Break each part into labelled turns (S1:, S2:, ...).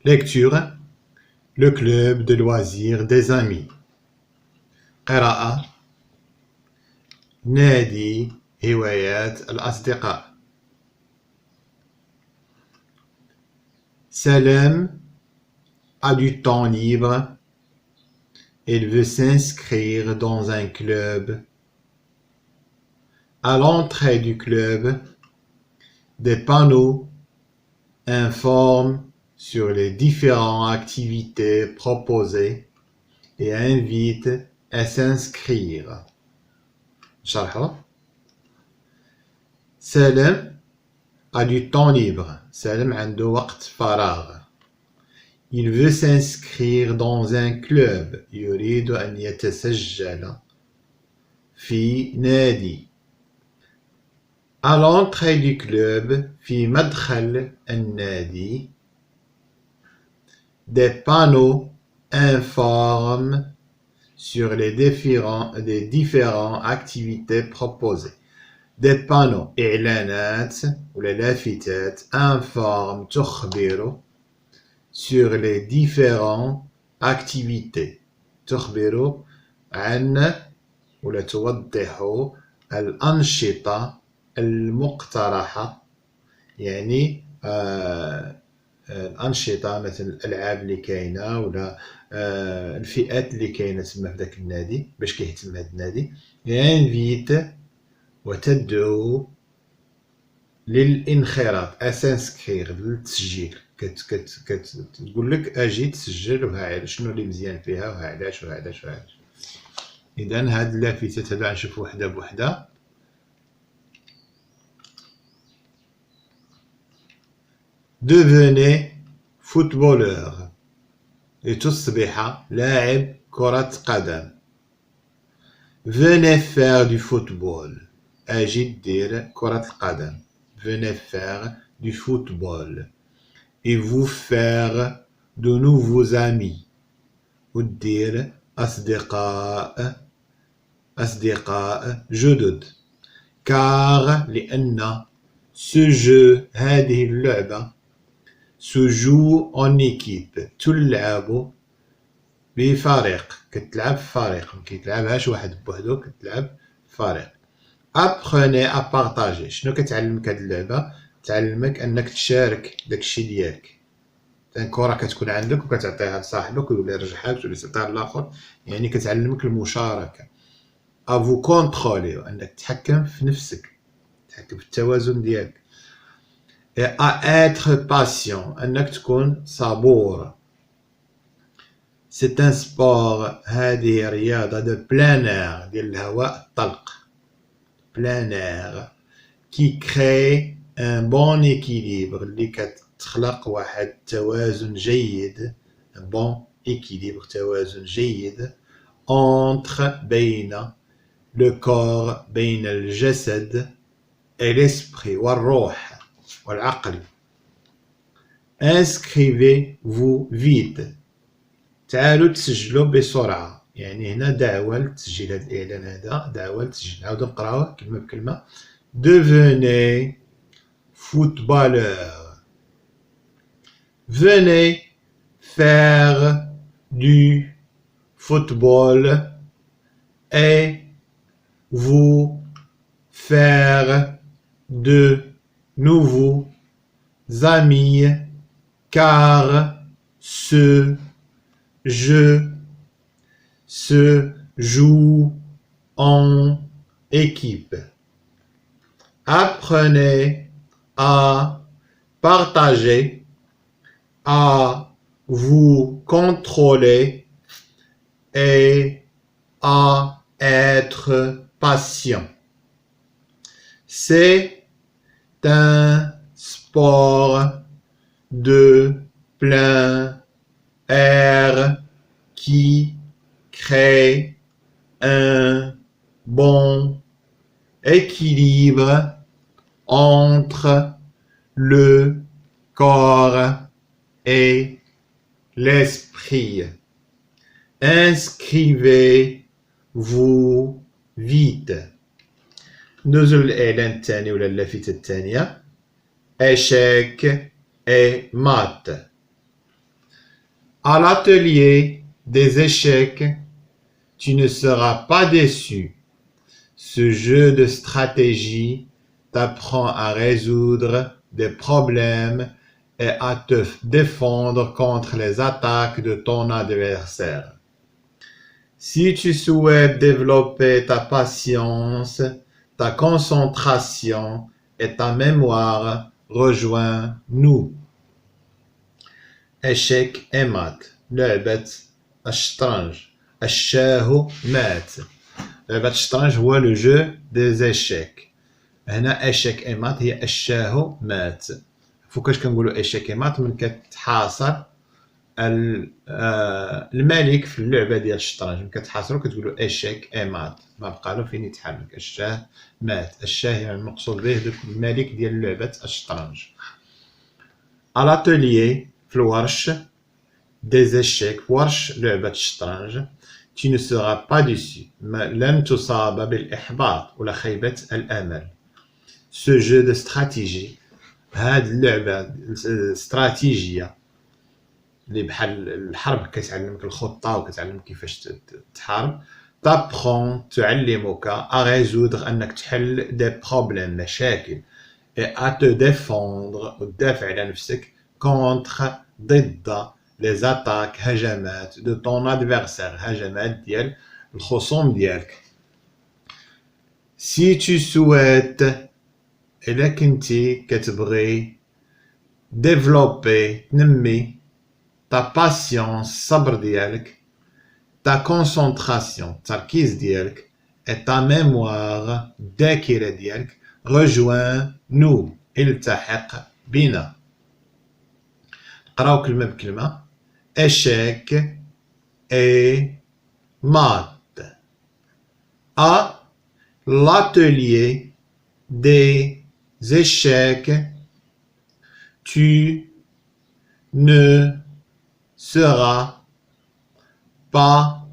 S1: lecture, le club de loisirs des amis. قراءة، نادي هوايات الأصدقاء. Salem a du temps libre. Il veut s'inscrire dans un club. À l'entrée du club, des panneaux informent sur les différentes activités proposées et invitent à s'inscrire. شرحه. سالم a du temps libre. سالم عنده وقت فراغ. Il veut s'inscrire dans un club. يريد أن يتسجل في نادي. À l'entrée du club, في مدخل النادي, des panneaux informent sur les différentes activités proposées. Des panneaux إعلانات ولا لافتات informent تخبر sur les différentes activités. تخبر عن ولا توضح الأنشطة المقترحة، يعني الأنشطة مثل الألعاب اللي كاينة ولا الفئات اللي كاينة تما في ذاك النادي باش كيهتم هذا النادي. انفيت وتدعو للانخراط، اسانسكريغ، للتسجيل. كتقول لك اجي تسجل وها شنو اللي مزيان فيها وها علاش وها علاش وها علاش. اذا هاد اللافتات هذا غنشوف وحده بوحده. Devenez footballeur. لتصبح لاعب كرة قدم. Venez faire du football. أجي دير كرة القدم. Venez faire du football. Et vous faire de nouveaux amis. ودير أصدقاء جدد. Car لأن ce jeu هذه اللعبة se joue en équipe. تلعب بفريق. كتلعب في فريق، ما كيتلعبهاش واحد بوحدو، كتلعب فريق. Apprenez à partager. شنو كتعلمك هاد اللعبة؟ تعلمك أنك تشارك داكشي ديالك. الكرة كتكون عندك وكتعطيها لصاحبك ويولي يرجعها وتولي تعطيها للآخر، يعني كتعلمك المشاركة. À vous contrôler، أنك تتحكم في نفسك، تتحكم في التوازن ديالك. Et à être patient، أنك تكون صبور. C'est un sport، هذه رياضة de plein air، ديال الهواء الطلق. plein air qui crée un bon équilibre، اللي كتخلق واحد توازن جيد. un bon équilibre، توازن جيد entre بين le corps، بين الجسد et l'esprit والروح والعقل. Inscrivez-vous vite. تعالوا تسجلوا بسرعة، يعني هنا دعوة لتسجيل هذا الإعلان، هذا دعوة لتسجيل. نعاودو نقراوه كلمة بكلمة. Devenez footballeur. Venez faire du football et vous faire de nouveaux amis, car ce jeu se joue en équipe. Apprenez à partager, à vous contrôler et à être patient. C'est un sport de plein air qui crée un bon équilibre entre le corps et l'esprit. Inscrivez-vous vite. نزل الإعلان الثاني ولا اللافتة الثانية. échec et maths. À l'atelier des échecs, tu ne seras pas déçu. Ce jeu de stratégie t'apprend à résoudre des problèmes et à te défendre contre les attaques de ton adversaire. Si tu souhaites développer ta patience, ta concentration et ta mémoire, rejoins-nous. échec et maths. لعبة الشطرنج. الشاه مات. لعبة الشطرنج هو لو جو دي échecs. هنا échec et maths هي الشاه مات. فوقاش كنقولوا échec et maths من كتحاصر الملك في اللعبة ديال الشطرنج. من كتحاصرو كتقولوا échec et maths. ما بقى له فين يتحرك. الشاه مات. الشاه يعني المقصود به الملك ديال لعبة الشطرنج. à l'atelier في الورش des échecs ورش لعبة الشطرنج tu ne seras pas déçu لن تصاب بالإحباط ولا خيبة الأمل. ce jeu de stratégie هاد اللعبة الاستراتيجية اللي بحال الحرب كتعلمك الخطة وكتعلمك كيفاش تحارب. t'apprend تعلمك à résoudre أنك تحل des problèmes مشاكل et à te défendre وتدافع على نفسك contre ضد les attaques هجمات de ton adversaire هجمات ديال الخصوم ديالك. si tu souhaites إلا كنتي كتبغي développer تنمي ta patience الصبر ديالك ta concentration التركيز ديالك et ta mémoire الذاكرة ديالك rejoins-nous التحق بنا. نقراو كلمة بكلمة. échec et maths. À l'atelier des échecs, tu ne seras pas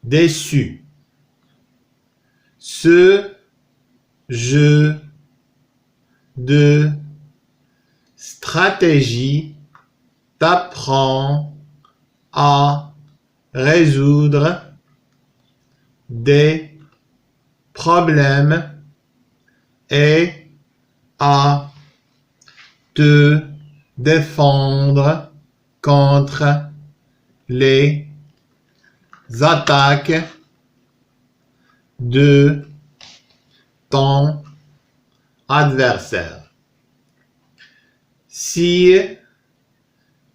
S1: déçu. Ce jeu de stratégie t'apprend à résoudre des problèmes et à te défendre contre les attaques de ton adversaire. Si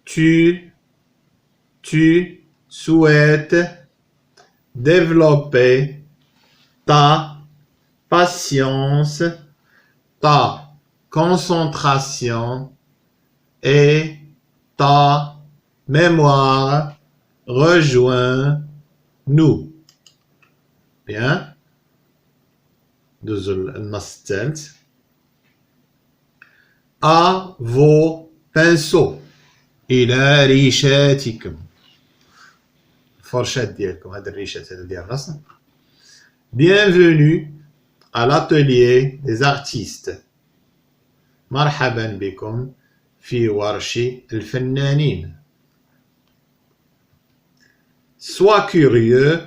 S1: tu souhaites développer ta patience, ta concentration et ta mémoire, rejoins-nous. Bien. النص الثالث. à vos pinceaux إلى ريشاتكم. الفرشات ديالكم هاد الريشات هذا ديال الرسم. bienvenue à l'atelier des artistes. مرحبا بكم في ورش الفنانين. sois curieux,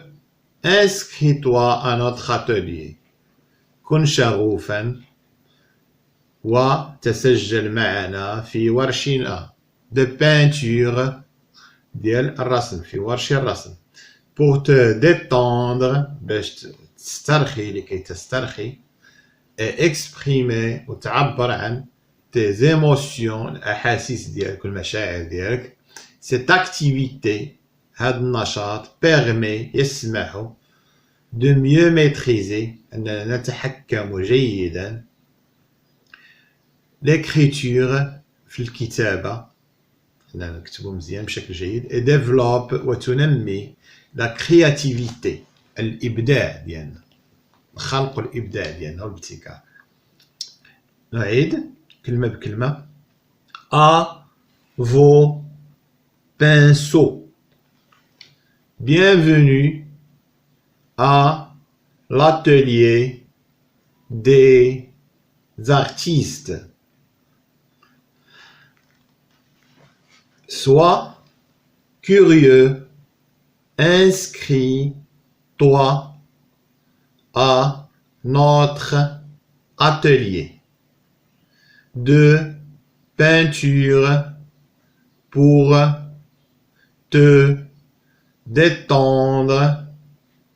S1: inscris-toi à notre atelier. كن شغوفا وتسجل معنا في ورشنا de peinture ديال الرسم في ورش الرسم. pour te détendre باش تسترخي لكي تسترخي et exprimer وتعبر عن tes émotions الأحاسيس ديالك والمشاعر ديالك. cette activité هذا النشاط permet يسمح de mieux maîtriser أننا نتحكم جيدا l'écriture في الكتابة أننا نكتبو مزيان بشكل جيد et développe وتنمي la créativité الإبداع ديالنا الخلق والإبداع ديالنا والابتكار. نعيد كلمة بكلمة. à vos pinceaux. bienvenue à l'atelier des artistes. sois curieux, inscris-toi à notre atelier de peinture pour te détendre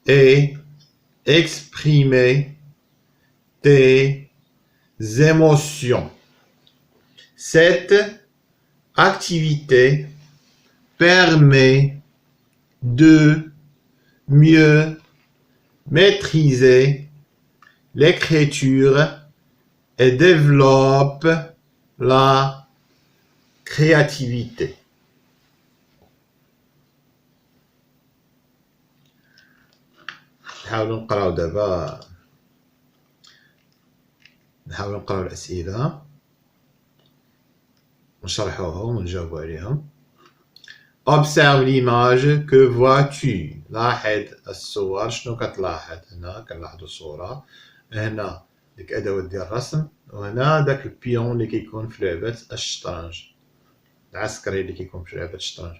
S1: et exprimer tes émotions. Cette activité permet de mieux maîtriser l'écriture et développe la créativité. نحاولوا نقراو دابا نحاولوا نقراو الأسئلة ونشرحوهم ونجاوبوا عليهم. Observe l'image, que vois-tu؟ لاحظ الصور، شنو كتلاحظ؟ هنا كنلاحظوا الصورة، هنا ديك أدوات ديال الرسم، وهنا داك البيون اللي كيكون في لعبة الشطرنج، العسكري اللي كيكون في لعبة الشطرنج.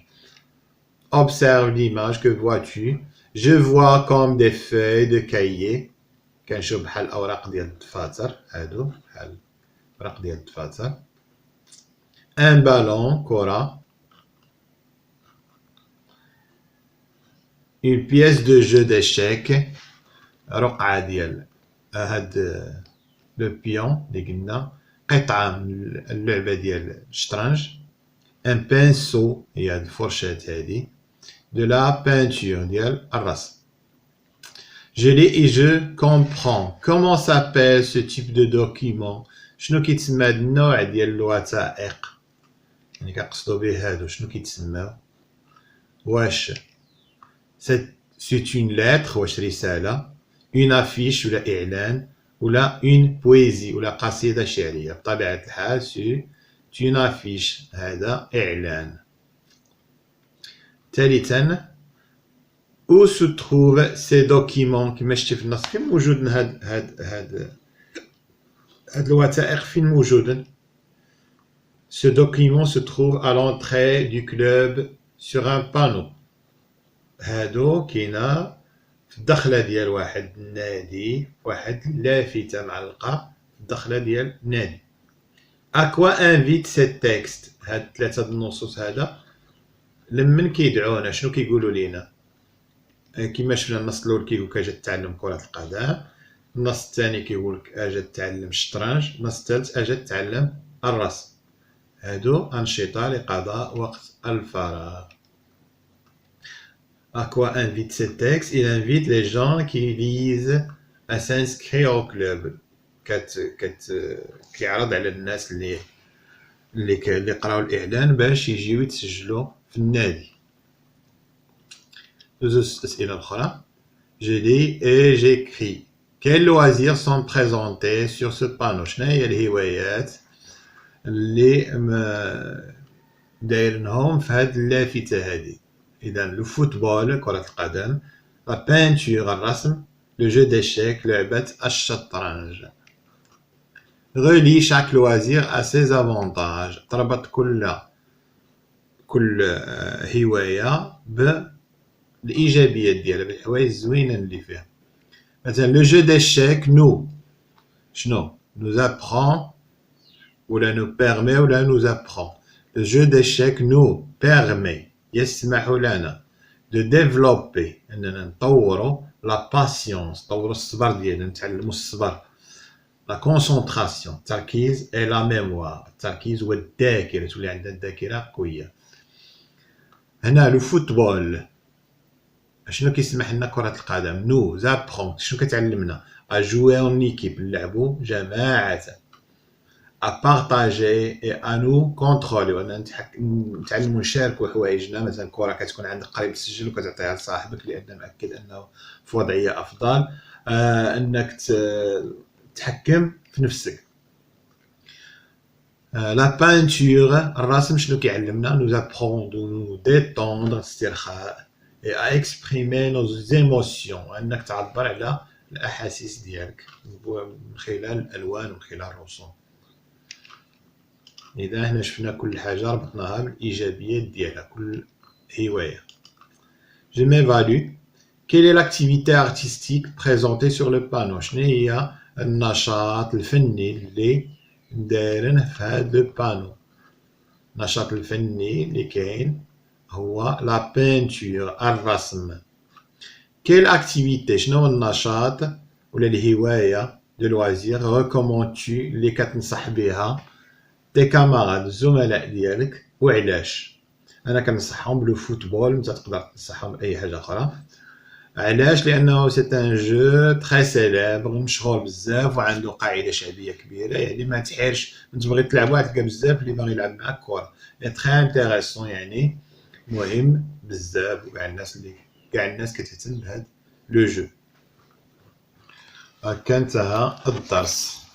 S1: Observe l'image, que vois-tu؟ Je vois comme des feuilles de cahier. كنشوف بحال الأوراق ديال الدفاتر، هادو بحال الأوراق ديال الدفاتر. Un ballon، كرة. Une pièce de jeu d'échecs، رقعة ديال هاد لو بيون اللي قلنا، قطعة من اللعبة ديال الشطرنج. Un pinceau، هي هاد الفرشاة هادي. De la peinture، ديال الرسم. Je lis et je comprends. Comment s'appelle ce type de document؟ شنو كيتسمى هاد النوع ديال الوثائق؟ يعني كنقصدو به هادو شنو كيتسماو؟ واش c'est une lettre، واش رسالة، une affiche ولا إعلان، ولا une poésie ولا قصيدة شعرية؟ بطبيعة الحال c'est une affiche، هذا إعلان. ثالثا où se trouvent ces documents؟ كما شتي في النص فين موجودين هاد الوثائق، فين موجودين؟ Ce document se trouve à l'entrée du club sur un panneau. هادو كاينه في الدخله ديال واحد النادي، واحد لافتة معلقه في الدخله ديال النادي. À quoi invite ces textes؟ هاد ثلاثه النصوص هذا لمن كيدعونا، شنو كيقولوا لينا؟ كما شفنا النص الاول كيقولك اجا تعلم كرة القدم، النص الثاني كيقولك اجا تعلم الشطرنج، النص الثالث اجا تعلم الرسم. هادو أنشطة لقضاء وقت الفراغ. À quoi invite ce texte؟ Il invite les gens qui lisent à s'inscrire au club. كيعرض على الناس اللي قراو الإعلان باش يجيو يتسجلوا في النادي. زوج أسئلة أخرى. Je lis et j'écris. Quels loisirs sont présentés sur ce panneau؟ شنو هي الهوايات اللي دايرينهم في هاد اللافتة هادي؟ إذا لو فوتبول كرة القدم، لا بانتور الرسم، لو جو ديشيك لعبة الشطرنج. Relie chaque loisir à ses avantages. تربط كل هواية بالإيجابيات ديالها، بالحوايج الزوينة اللي فيها. مثلا لو جو ديشيك شنو nous apprend ولا nous permet ولا nous apprend. Le jeu d'échecs nous permet، يسمح لنا de développer، أننا نطوروا la patience، نطوروا الصبر ديالنا، نتعلموا الصبر، la concentration، التركيز، et la mémoire، التركيز والذاكرة، تولي عندنا الذاكرة قوية. هنا لو فوتبول شنو كيسمح لنا؟ كرة القدم nous apprend، شنو كتعلمنا؟ à jouer en équipe، نلعبوا جماعة، à partager et à nous contrôler، وأننا نتعلموا نشاركوا حوايجنا. مثلا الكرة كتكون عندك قريب تسجل وكتعطيها لصاحبك لأن مأكد أنه في وضعية أفضل، أنك تحكم في نفسك. لا بانتور الرسم شنو كيعلمنا؟ nous apprend de nous détendre، الاسترخاء، et à exprimer nos émotions، أنك تعبر على الأحاسيس ديالك من خلال الألوان ومن خلال الرسوم. إذا هنا شفنا كل حاجة ربطناها بالإيجابيات ديالها، كل هواية. Je m'évalue. Quelle est l'activité artistique présentée sur le panneau؟ شنو هي النشاط الفني اللي دايرين في هذا البانو؟ النشاط الفني اللي كاين هو لا بينتور، الرسم. Quelle activité؟ شنو النشاط ولا الهواية دو لوازير recommandes-tu اللي كتنصح بها tes camarades الزملاء ديالك وعلاش؟ انا كنصحهم بلو فوتبول، انت تقدر تنصحهم باي حاجه اخرى. علاش؟ لانه سي ان جو تري سيليبر، مشهور بزاف وعنده قاعده شعبيه كبيره، يعني ما تحيرش من تبغي تلعبوا تلقى بزاف اللي باغي يلعب معاك كره، يعني تري انتريسون، يعني مهم بزاف، وكاع الناس كتهتم بهذا لو جو. هكا انتهى الدرس.